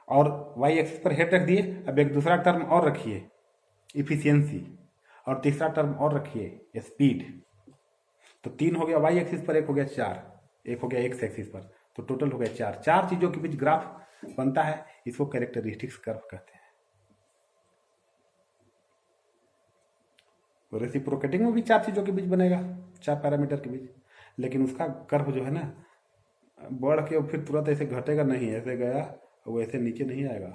और Y axis पर head रख दिए। अब एक दूसरा टर्म और रखिए, इफिशियंसी, और तीसरा टर्म और रखिए, स्पीड। तो 3 हो गया वाई एक्सिस पर, एक हो गया 4, एक हो गया एक्स एक्सिस पर, तो टोटल हो गया 4। 4 चीजों के बीच ग्राफ बनता है, इसको कैरेक्टरिस्टिक्स कर्व कहते हैं। रेसिप्रोकेटिंग में भी 4 चीजों के बीच बनेगा, 4 पैरामीटर के बीच, लेकिन उसका कर्व जो है ना बढ़ के फिर तुरंत ऐसे घटेगा नहीं, ऐसे गया वो ऐसे नीचे नहीं आएगा,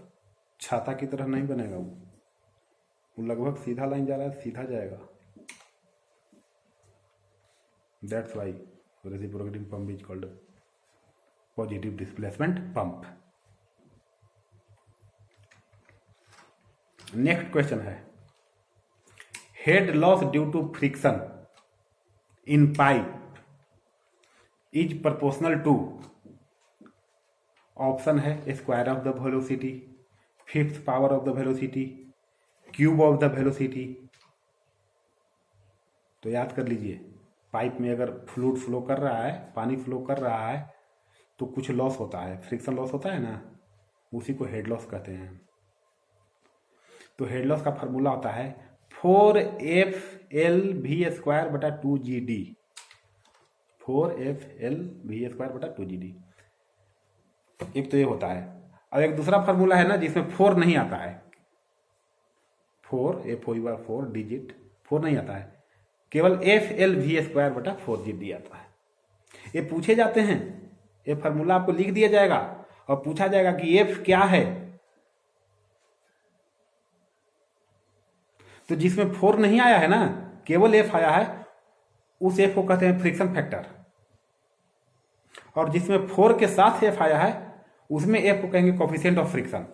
छाता की तरह नहीं बनेगा, वो लगभग सीधा लाइन जा रहा है, सीधा जाएगा। That's why reciprocating pump is called positive displacement pump. Next question है, head loss due to friction in pipe is proportional to, option है square of the velocity, fifth power of the velocity, cube of the velocity. तो याद कर लीजिए, pipe में अगर fluid flow कर रहा है, पानी फ्लो कर रहा है, तो कुछ लॉस होता है, फ्रिक्शन लॉस होता है ना, उसी को हेड लॉस कहते हैं। तो हेड लॉस का फॉर्मूला होता है 4FL_V²/2GD, 4FL_V²/2GD। एक तो ये होता है, और एक दूसरा फॉर्मूला है ना जिसमें 4 नहीं आता है, 4 डिजिट 4 नहीं आता है, केवल FL_V²/4GD आता है। ये पूछे जाते हैं, ये फॉर्मूला आपको लिख दिया जाएगा और पूछा जाएगा कि F क्या है, तो जिसमें 4 नहीं आया है ना, केवल F आया है, उस F को कहते हैं फ्रिक्शन फैक्टर, और जिसमें 4 के साथ F आया है उसमें F को कहेंगे कोफिशिएंट ऑफ फ्रिक्शन।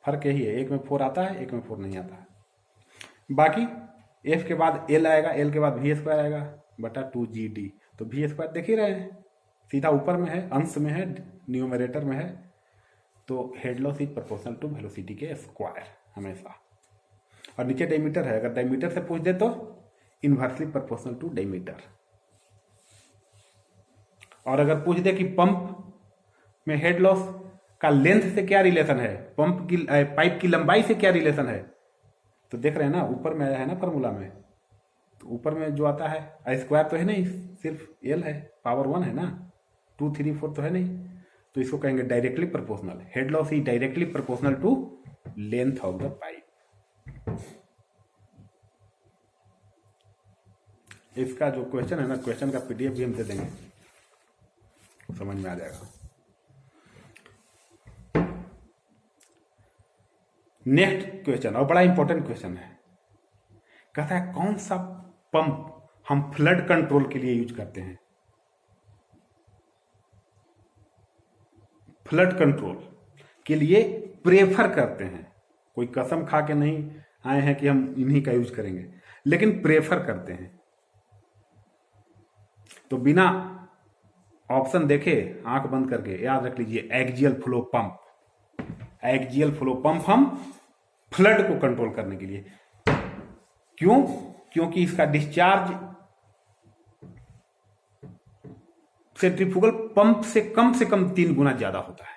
फर्क यही है, एक में 4 आता है, एक में 4 नहीं आता है। बाकी F के बाद L आएगा, L के बाद V² आएगा बटा 2GD। तो V² देख ही रहे हैं, सीधा ऊपर में है, अंश में है, न्यूमरेटर में है। तो head loss is proportional to velocity के स्क्वायर हमेशा। और नीचे डायमीटर है, अगर डायमीटर से पूछ दे तो इनवर्सली प्रोपोर्शनल टू डायमीटर। और अगर पूछ दे कि पंप में हेड लॉस का लेंथ से क्या रिलेशन है, पंप की पाइप की लंबाई से क्या रिलेशन है, तो देख रहे हैं ना ऊपर में आया है ना फॉर्मूला में, तो ऊपर में जो आता है स्क्वायर तो है नहीं, सिर्फ L है, पावर 1 है ना, 2 3 4 तो है नहीं, तो इसको कहेंगे directly proportional. Head loss is directly proportional to length of the pipe. इसका जो क्वेश्चन है ना, क्वेश्चन का PDF भी हम दे देंगे, समझ में आ जाएगा। नेक्स्ट क्वेश्चन, और बड़ा इंपॉर्टेंट क्वेश्चन है, कहता है कौन सा पंप हम फ्लड कंट्रोल के लिए यूज करते हैं। फ्लड कंट्रोल के लिए प्रेफर करते हैं, कोई कसम खा के नहीं आए हैं कि हम इन्हीं का यूज करेंगे, लेकिन प्रेफर करते हैं। तो बिना ऑप्शन देखे आंख बंद करके याद रख लीजिए, axial flow pump. Axial flow pump हम फ्लड को कंट्रोल करने के लिए, क्यों? क्योंकि इसका डिस्चार्ज सेंट्रीफ्यूगल पंप से कम 3 गुना ज्यादा होता है।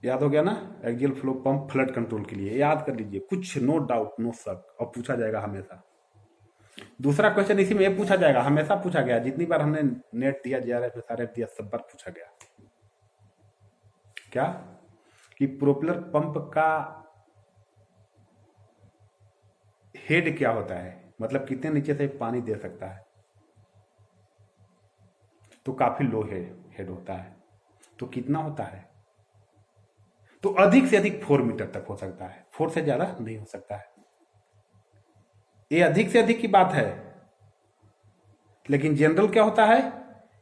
याद हो गया ना, axial flow pump flood control के लिए, याद कर लीजिए, कुछ नो डाउट नो शक, और पूछा जाएगा हमेशा। दूसरा क्वेश्चन इसी में ये पूछा जाएगा, हमेशा पूछा गया, जितनी बार हमने नेट दिया, JRF SRF दिया, सब बार पूछा गया, क्या कि प्रोपेलर पंप का हेड क्या होता है, मतलब कितने नीचे से पानी दे सकता है। तो काफी लो हेड होता है, तो कितना होता है, तो अधिक से अधिक 4 मीटर तक हो सकता है, 4 से ज्यादा नहीं हो सकता है। ये अधिक से अधिक की बात है, लेकिन जनरल क्या होता है,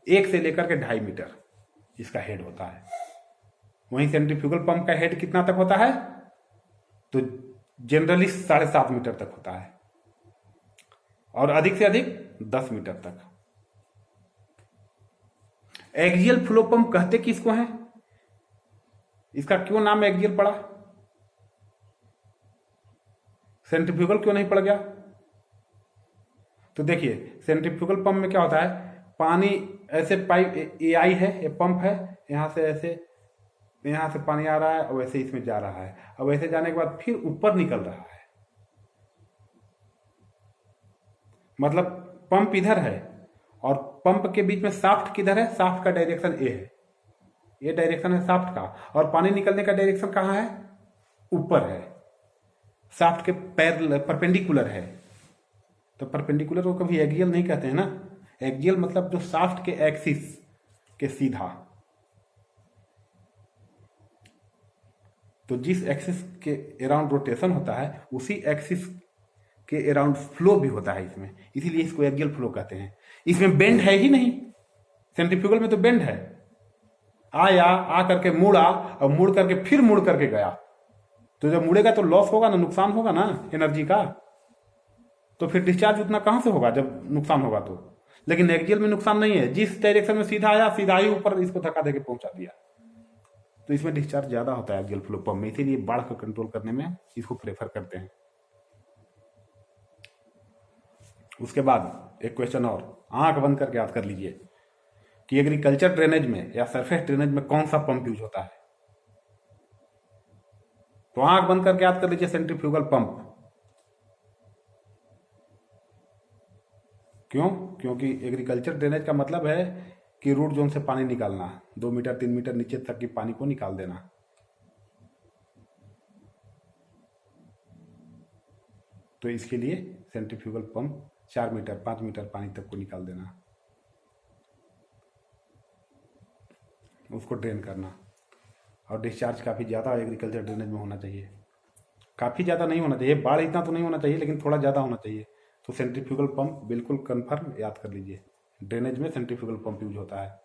1 से लेकर के 2.5 मीटर इसका हेड होता है। वहीं सेंट्रीफ्यूगल पंप का हेड कितना तक होता है, तो जनरली 7.5 मीटर तक होता है, और अधिक से अधिक 10 मीटर तक। एक्सियल फ्लो पंप कहते किसको है, इसका क्यों नाम एक्सियल पड़ा, सेंट्रीफ्यूगल क्यों नहीं पड़ गया? तो देखिए सेंट्रीफ्यूगल पंप में क्या होता है, पानी ऐसे पाइप ए आई है, ये पंप है, यहाँ से ऐसे, यहाँ से पानी आ रहा है और वैसे इसमें जा रहा है, और वैसे जाने के बाद फिर ऊपर निकल रहा है। मतलब पंप इधर है और पंप के बीच में शाफ्ट किधर है, शाफ्ट का डायरेक्शन ए है, ये डायरेक्शन है शाफ्ट का, और पानी निकलने का डायरेक्शन कहाँ है, ऊपर है, शाफ्ट के पैर परपेंडिकुलर है। तो परपेंडिकुलर को कभी एक्सियल नहीं कहते हैं ना, एक्सियल मतलब जो शाफ्ट के एक्सिस के सीधा। तो जिस एक्सिस के अराउंड रोटेशन होता है उसी एक्सिस के अराउंड फ्लो भी होता है इसमें, इसीलिए इसको एक्सियल फ्लो कहते हैं। इसमें बेंड है ही नहीं, सेंट्रीफ्यूगल में तो बेंड है, आया, आ करके मुड़ा और मुड़ करके फिर मुड़ करके गया। तो जब मुड़ेगा तो लॉस होगा ना, नुकसान होगा ना एनर्जी का, तो फिर डिस्चार्ज उतना कहां से होगा जब नुकसान होगा तो। लेकिन एक्सियल में नुकसान नहीं है, जिस डायरेक्शन में सीधा आया सीधा ही ऊपर इसको धक्का देके पहुंचा दिया, तो इसमें डिस्चार्ज ज्यादा होता है एक्सियल फ्लो पंप में, इसीलिए बाढ़ को कंट्रोल करने में इसको प्रेफर करते हैं। उसके बाद एक क्वेश्चन और, आंख बंद करके याद कर लीजिए कि एग्रीकल्चर ड्रेनेज में या सरफेस ड्रेनेज में कौन सा पंप यूज होता है। तो आंख बंद करके याद कर लीजिए, सेंट्रीफ्यूगल पंप। क्यों? क्योंकि एग्रीकल्चर ड्रेनेज का मतलब है कि रूट जोन से पानी निकालना, 2 मीटर 3 मीटर नीचे तक की पानी को निकाल देना। तो इसके लिए सेंट्रीफ्यूगल पंप 4 मीटर 5 मीटर पानी तक को निकाल देना, उसको ड्रेन करना। और डिस्चार्ज काफ़ी ज़्यादा एग्रीकल्चर ड्रेनेज में होना चाहिए, काफ़ी ज़्यादा नहीं होना चाहिए, बाढ़ इतना तो नहीं होना चाहिए लेकिन थोड़ा ज़्यादा होना चाहिए। तो सेंट्रीफ्यूगल पंप बिल्कुल कंफर्म याद कर लीजिए, ड्रेनेज में सेंट्रीफ्यूगल पंप यूज होता है।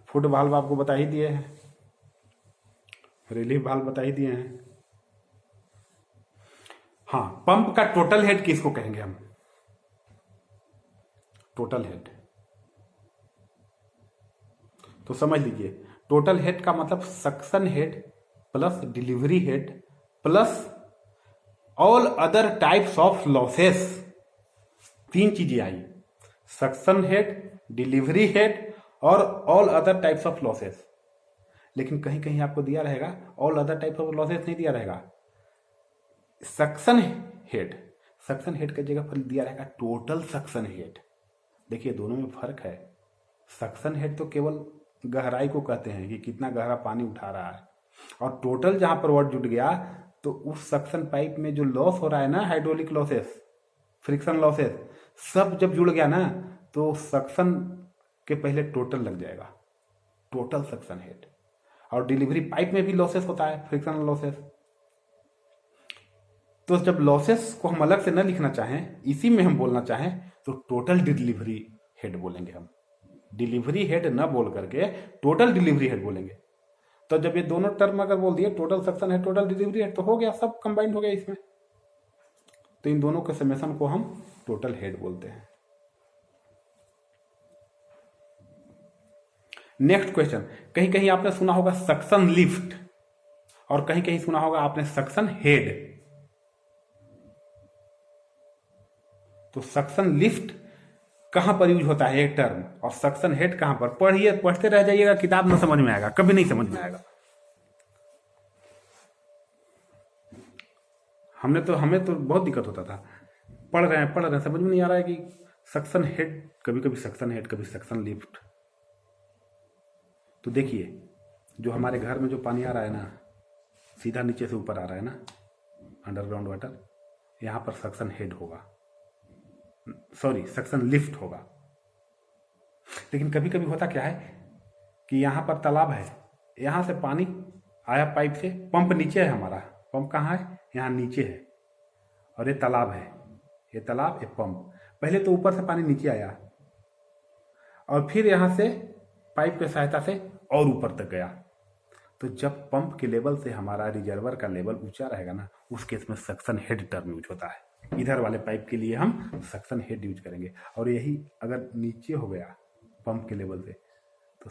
फुट वाल्व आपको बता ही दिए हैं, रिलीफ वाल्व बता ही दिए हैं। हाँ, पंप का टोटल हेड किसको कहेंगे हम? टोटल हेड तो समझ लीजिए, टोटल हेड का मतलब suction head plus delivery head plus all other types of losses. 3 चीजें आई, सक्शन हेड, डिलीवरी हेड और all other types of losses. लेकिन कहीं कहीं आपको दिया रहेगा all other types of losses नहीं दिया रहेगा, सक्शन हेड, सक्शन हेड की जगह पर दिया रहेगा टोटल सक्शन हेड। देखिए दोनों में फर्क है, सक्शन हेड तो केवल गहराई को कहते हैं कि कितना गहरा पानी उठा रहा है, और टोटल जहां पर वर्ड जुट गया तो उस सक्शन पाइप में जो लॉस हो रहा है ना, हाइड्रोलिक लॉसेस, फ्रिक्शन लॉसेस, सब जब जुड़ गया ना तो सक्शन के पहले टोटल लग जाएगा, टोटल सक्शन हेड। और डिलीवरी पाइप में भी लॉसेस होता है, फ्रिक्शन लॉसेस। तो जब लॉसेस को हम अलग से न लिखना चाहें, इसी में हम बोलना चाहें, तो टोटल डिलीवरी हेड बोलेंगे हम, डिलीवरी हेड न बोल करके टोटल डिलीवरी हेड बोलेंगे। तो जब ये दोनों टर्म अगर बोल दिए, total suction head total delivery head, तो हो गया, सब कंबाइंड हो गया इसमें। तो इन दोनों के समेशन को हम टोटल हेड बोलते हैं। नेक्स्ट क्वेश्चन, कहीं कहीं आपने सुना होगा सक्शन लिफ्ट और कहीं कहीं सुना होगा आपने सक्शन हेड। तो सक्शन लिफ्ट कहां पर यूज होता है एक टर्म, और सक्शन हेड कहां पर? पढ़िए, पढ़ते रह जाइएगा, किताब में समझ में आएगा, कभी नहीं समझ में आएगा। हमें तो बहुत दिक्कत होता था, पढ़ रहे हैं समझ में नहीं आ रहा है कि सक्शन हेड, कभी कभी सक्शन हेड, कभी सक्शन लिफ्ट। तो देखिए, जो हमारे घर में जो पानी आ रहा है ना, सीधा नीचे से ऊपर आ रहा है ना, अंडरग्राउंड वाटर, यहां पर सक्शन हेड होगा, सॉरी सक्शन लिफ्ट होगा। लेकिन कभी कभी होता क्या है कि यहां पर तालाब है, यहां से पानी आया पाइप से, पंप नीचे है हमारा, पंप कहाँ है? यहाँ नीचे है, और ये तालाब है, ये तालाब, ये पंप। पहले तो ऊपर से पानी नीचे आया और फिर यहां से पाइप की सहायता से और ऊपर तक गया। तो जब पंप के लेवल से हमारा रिजर्वर का लेवल ऊंचा रहेगा ना, उस केस में सक्शन हेड टर्म यूज होता है। इधर वाले पाइप के लिए हम सक्शन हेड यूज करेंगे, और यही अगर नीचे हो गया पंप के लेवल से तो